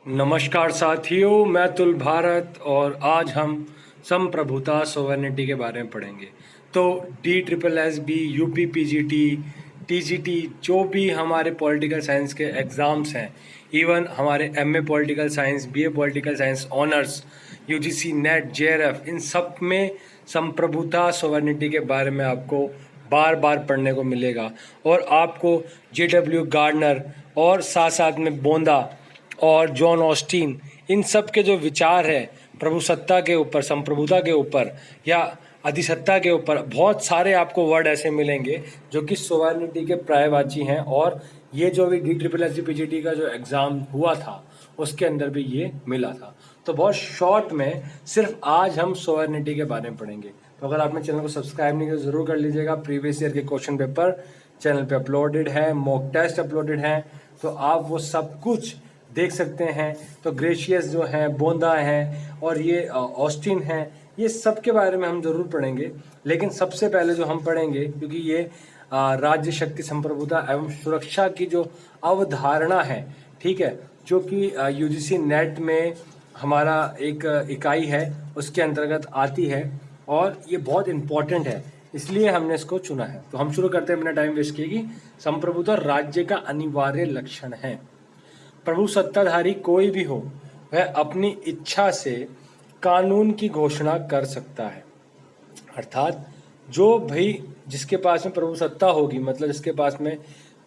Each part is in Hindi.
नमस्कार साथियों, मैं तुल भारत और आज हम संप्रभुता सोवेनिटी के बारे में पढ़ेंगे। तो DSSB, UP PGT, TGT जो भी हमारे पॉलिटिकल साइंस के एग्ज़ाम्स हैं, इवन हमारे MA political science, BA political science honours, UGC net, JRF, इन सब में संप्रभुता सोवेनिटी के बारे में आपको बार बार पढ़ने को मिलेगा। और आपको JW गार्डनर और साथ साथ में बोंदा और जॉन ऑस्टिन, इन सब के जो विचार है प्रभुसत्ता के ऊपर, संप्रभुता के ऊपर या अधिसत्ता के ऊपर, बहुत सारे आपको वर्ड ऐसे मिलेंगे जो कि सोवेनिटी के पर्यायवाची हैं। और ये जो भी DSSB PGT का जो एग्ज़ाम हुआ था उसके अंदर भी ये मिला था। तो बहुत शॉर्ट में सिर्फ आज हम सोवेनिटी के बारे में पढ़ेंगे। तो अगर आपने चैनल को सब्सक्राइब नहीं किया तो ज़रूर कर लीजिएगा। प्रीवियस ईयर के क्वेश्चन पेपर चैनल पे अपलोडेड है, मॉक टेस्ट अपलोडेड हैं, तो आप वो सब कुछ देख सकते हैं। तो ग्रेशियस जो हैं, बोंदा हैं और ये ऑस्टिन हैं, ये सब के बारे में हम ज़रूर पढ़ेंगे। लेकिन सबसे पहले जो हम पढ़ेंगे, क्योंकि ये राज्य शक्ति, संप्रभुता एवं सुरक्षा की जो अवधारणा है, ठीक है, जो कि UGC नेट में हमारा एक इकाई है उसके अंतर्गत आती है और ये बहुत इम्पॉर्टेंट है, इसलिए हमने इसको चुना है। तो हम शुरू करते हैं बिना टाइम वेस्ट किए कि संप्रभुता राज्य का अनिवार्य लक्षण है। प्रभु सत्ताधारी कोई भी हो, वह अपनी इच्छा से कानून की घोषणा कर सकता है। अर्थात जो भाई जिसके पास में प्रभु सत्ता होगी, मतलब जिसके पास में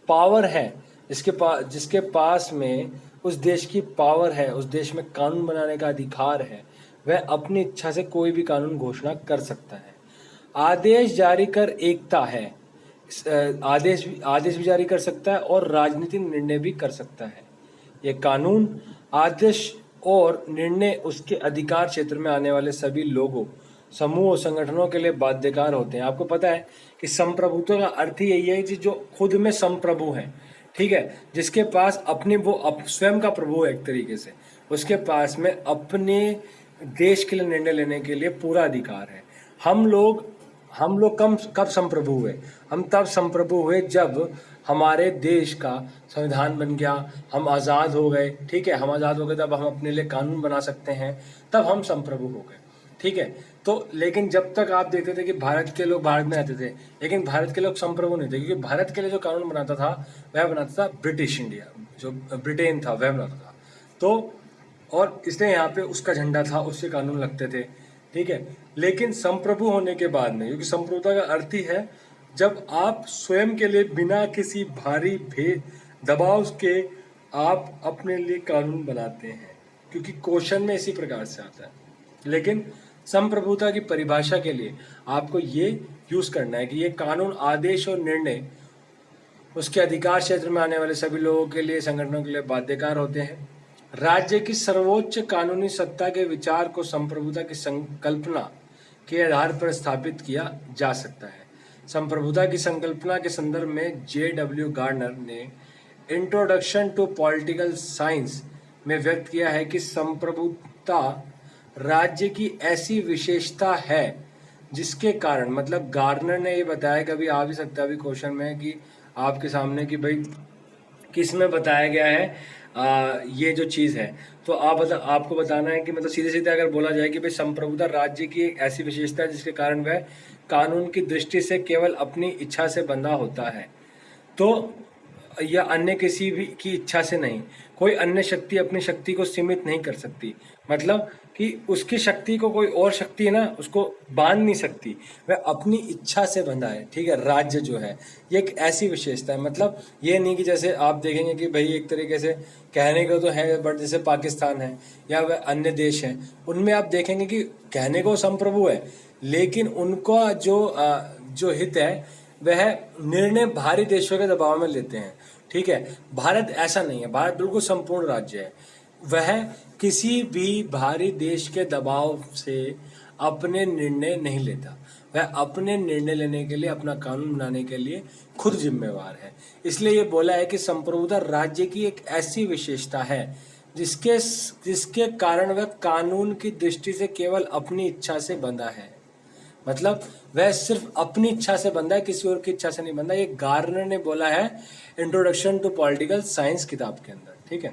पावर है, जिसके पास में उस देश की पावर है, उस देश में कानून बनाने का अधिकार है, वह अपनी इच्छा से कोई भी कानून घोषणा कर सकता है। आदेश जारी कर एकता है, आदेश भी जारी कर सकता है और राजनीतिक निर्णय भी कर सकता है। ये कानून, आदेश और निर्णय उसके अधिकार क्षेत्र में आने वाले सभी लोगों, समूह, संगठनों के लिए बाध्यकार होते हैं। आपको पता है कि संप्रभुत्व का अर्थ ही यही है कि जो खुद में संप्रभु है, ठीक है, जिसके पास अपने स्वयं का प्रभु है एक तरीके से, उसके पास में अपने देश के लिए निर्णय लेने के लिए पूरा अधिकार है। हम लोग कब संप्रभु हुए? हम तब संप्रभु हुए जब हमारे देश का संविधान बन गया, हम आज़ाद हो गए, ठीक है, हम आज़ाद हो गए, तब हम अपने लिए कानून बना सकते हैं, तब हम संप्रभु हो गए, ठीक है। तो लेकिन जब तक आप देखते थे कि भारत के लोग भारत में रहते थे, लेकिन भारत के लोग संप्रभु नहीं थे, क्योंकि भारत के लिए जो कानून बनाता था वह बनाता था ब्रिटिश इंडिया, जो ब्रिटेन था वह बनाता था। तो और इसलिए यहाँ पे उसका झंडा था, उससे कानून लगते थे, ठीक है। लेकिन संप्रभु होने के बाद में, क्योंकि संप्रभुता का अर्थ ही है जब आप स्वयं के लिए बिना किसी भारी दबाव के आप अपने लिए कानून बनाते हैं, क्योंकि क्वेश्चन में इसी प्रकार से आता है। लेकिन संप्रभुता की परिभाषा के लिए आपको ये यूज करना है कि ये कानून, आदेश और निर्णय उसके अधिकार क्षेत्र में आने वाले सभी लोगों के लिए, संगठनों के लिए बाध्यकार होते हैं। राज्य की सर्वोच्च कानूनी सत्ता के विचार को संप्रभुता की संकल्पना के आधार पर स्थापित किया जा सकता है। संप्रभुता की संकल्पना के संदर्भ में JW गार्डनर ने इंट्रोडक्शन टू पॉलिटिकल साइंस में व्यक्त किया है कि संप्रभुता राज्य की ऐसी विशेषता है जिसके कारण, मतलब गार्डनर ने ये बताया, कभी आ भी सकता है अभी क्वेश्चन में कि आपके सामने कि भाई किस में बताया गया है ये जो चीज़ है, तो आपको बताना है कि मतलब सीधे सीधे अगर बोला जाए कि भाई संप्रभुता राज्य की एक ऐसी विशेषता है जिसके कारण वह कानून की दृष्टि से केवल अपनी इच्छा से बंधा होता है, तो या अन्य किसी भी की इच्छा से नहीं। कोई अन्य शक्ति अपनी शक्ति को सीमित नहीं कर सकती, मतलब कि उसकी शक्ति को कोई और शक्ति है ना उसको बांध नहीं सकती, वह अपनी इच्छा से बंधा है, ठीक है। राज्य जो है ये एक ऐसी विशेषता है, मतलब ये नहीं कि जैसे आप देखेंगे कि भाई एक तरीके से कहने को तो है, बट जैसे पाकिस्तान है या वह अन्य देश हैं, उनमें आप देखेंगे कि कहने को संप्रभु है, लेकिन उनका जो हित है वह निर्णय भारी देशों के दबाव में लेते हैं, ठीक है। भारत ऐसा नहीं है, भारत बिल्कुल संपूर्ण राज्य है, वह किसी भी भारी देश के दबाव से अपने निर्णय नहीं लेता, वह अपने निर्णय लेने के लिए, अपना कानून बनाने के लिए खुद जिम्मेवार है। इसलिए ये बोला है कि संप्रभुता राज्य की एक ऐसी विशेषता है जिसके कारण वह कानून की दृष्टि से केवल अपनी इच्छा से बंधा है, मतलब वह सिर्फ अपनी इच्छा से बंधा है, किसी और की इच्छा से नहीं बंधा। ये गार्डनर ने बोला है इंट्रोडक्शन टू पॉलिटिकल साइंस किताब के अंदर, ठीक है।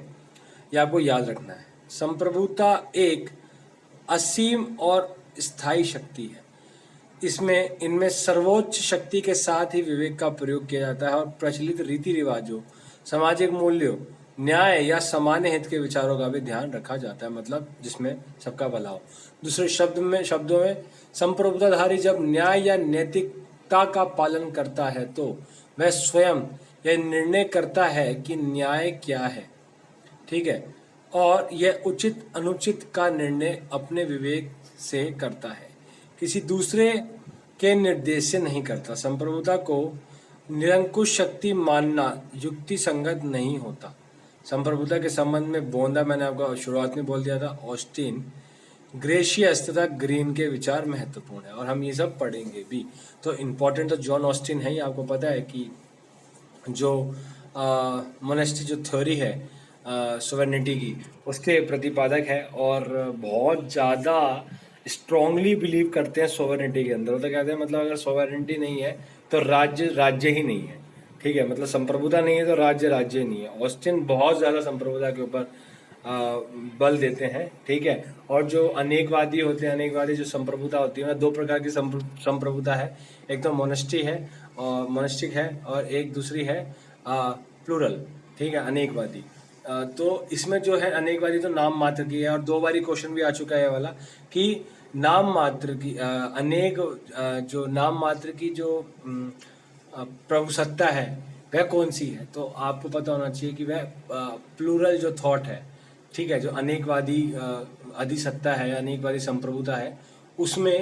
ये आपको याद रखना है। संप्रभुता एक असीम और स्थायी शक्ति है। इनमें सर्वोच्च शक्ति के साथ ही विवेक का प्रयोग किया जाता है और प्रचलित रीति रिवाजों, सामाजिक मूल्यों, न्याय या सामान्य हित के विचारों का भी ध्यान रखा जाता है, मतलब जिसमें सबका भला हो। दूसरे शब्दों में संप्रभुताधारी जब न्याय या नैतिकता का पालन करता है तो वह स्वयं यह निर्णय करता है कि न्याय क्या है, ठीक है, और यह उचित अनुचित का निर्णय अपने विवेक से करता है, किसी दूसरे के निर्देश से नहीं करता। संप्रभुता को निरंकुश शक्ति मानना युक्ति संगत नहीं होता। संप्रभुता के संबंध में बोंदा, मैंने आपको शुरुआत में बोल दिया था, ऑस्टिन, ग्रेशियस तथा ग्रीन के विचार महत्वपूर्ण है और हम ये सब पढ़ेंगे भी। तो इम्पोर्टेंट तो जॉन ऑस्टिन है ही। आपको पता है कि जो मोनेस्टी जो थ्योरी है सोवेरेनिटी की, उसके प्रतिपादक है और बहुत ज़्यादा स्ट्रांगली बिलीव करते हैं सोवेरेनिटी के अंदर। तो कहते हैं मतलब अगर सोवेरेनिटी नहीं है तो राज्य ही नहीं है, ठीक है, मतलब संप्रभुता नहीं है तो राज्य ही नहीं है। ऑस्टिन बहुत ज़्यादा संप्रभुता के ऊपर बल देते हैं, ठीक है। और जो अनेकवादी होते हैं, अनेकवादी जो संप्रभुता होती है, दो प्रकार की संप्रभुता है। एक तो मोनेस्टिक है और एक दूसरी है प्लूरल, ठीक है, अनेकवादी। तो इसमें जो है अनेकवादी तो नाम मात्र की है और 2 बारी क्वेश्चन भी आ चुका है वाला कि नाम मात्र की जो नाम मात्र की जो प्रभुसत्ता है वह कौन सी है। तो आपको पता होना चाहिए कि वह प्लूरल जो थॉट है, ठीक है, जो अनेकवादी अधिसत्ता है, अनेकवादी संप्रभुता है, उसमें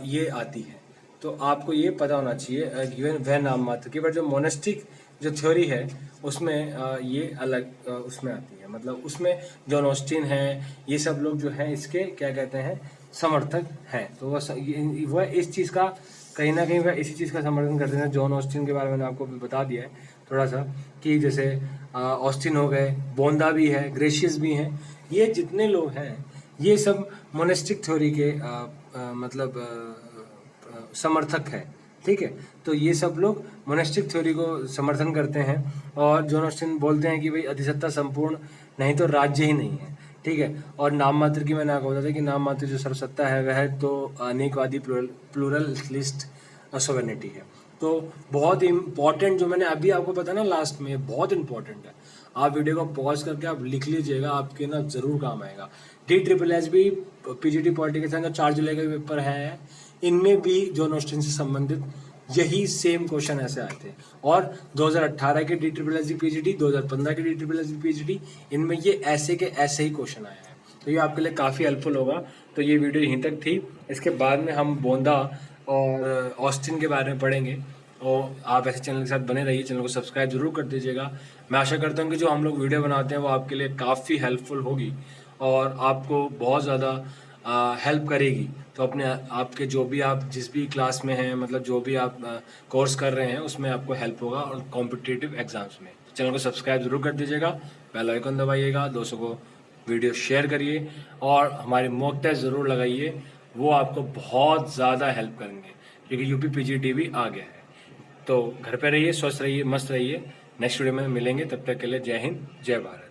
ये आती है। तो आपको ये पता होना चाहिए वह नाम मात्र की। पर जो मोनेस्टिक जो थ्योरी है उसमें ये अलग उसमें आती है, मतलब उसमें जॉन ऑस्टिन है, ये सब लोग जो हैं इसके क्या कहते हैं, समर्थक हैं। तो वह इस चीज़ का कहीं ना कहीं वह इसी चीज़ का समर्थन करते हैं। जॉन ऑस्टिन के बारे में मैंने आपको बता दिया है थोड़ा सा कि जैसे ऑस्टिन हो गए, बोंदा भी है, ग्रेशियस भी हैं, ये जितने लोग हैं ये सब मोनेस्टिक थ्योरी के समर्थक है, ठीक है। तो ये सब लोग मोनेस्टिक थ्योरी को समर्थन करते हैं और जॉन ऑस्टिन बोलते हैं कि भाई अधिसत्ता संपूर्ण नहीं तो राज्य ही नहीं है, ठीक है। और नाम मात्र की मैंने आपको बताया कि नाम मात्र जो सर्वसत्ता है वह तो अनेकवादी प्लूरलिस्ट सोवेरेनिटी है। तो बहुत इम्पॉर्टेंट जो मैंने अभी आपको बताया ना लास्ट में, बहुत इंपॉर्टेंट है। आप वीडियो को पॉज करके आप लिख लीजिएगा, आपके ना जरूर काम आएगा। DSSB PGT पॉलिटिकल साइंस का 4 जुलाई का पेपर है, इनमें भी जॉन ऑस्टिन से संबंधित यही सेम क्वेश्चन ऐसे आए थे। और 2018 के DSSB PGT, 2015 के DSSB PGT, इनमें ये ऐसे के ऐसे ही क्वेश्चन आए हैं। तो ये आपके लिए काफ़ी हेल्पफुल होगा। तो ये वीडियो यहीं तक थी। इसके बाद में हम बोंदा और ऑस्टिन के बारे में पढ़ेंगे और आप ऐसे चैनल के साथ बने रहिए। चैनल को सब्सक्राइब जरूर कर दीजिएगा। मैं आशा करता हूँ कि जो हम लोग वीडियो बनाते हैं वो आपके लिए काफ़ी हेल्पफुल होगी और आपको बहुत ज़्यादा हेल्प करेगी। तो अपने आपके जो भी आप जिस भी क्लास में हैं, मतलब जो भी आप कोर्स कर रहे हैं उसमें आपको हेल्प होगा और कॉम्पिटिटिव एग्जाम्स में। चैनल को सब्सक्राइब जरूर कर दीजिएगा, बेल आइकन दबाइएगा, दोस्तों को वीडियो शेयर करिए और हमारे मॉक टेस्ट ज़रूर लगाइए, वो आपको बहुत ज़्यादा हेल्प करेंगे क्योंकि UP PGT भी आ गया है। तो घर पे रहिए, स्वस्थ रहिए, मस्त रहिए। नेक्स्ट वीडियो में मिलेंगे, तब तक के लिए जय हिंद, जय भारत।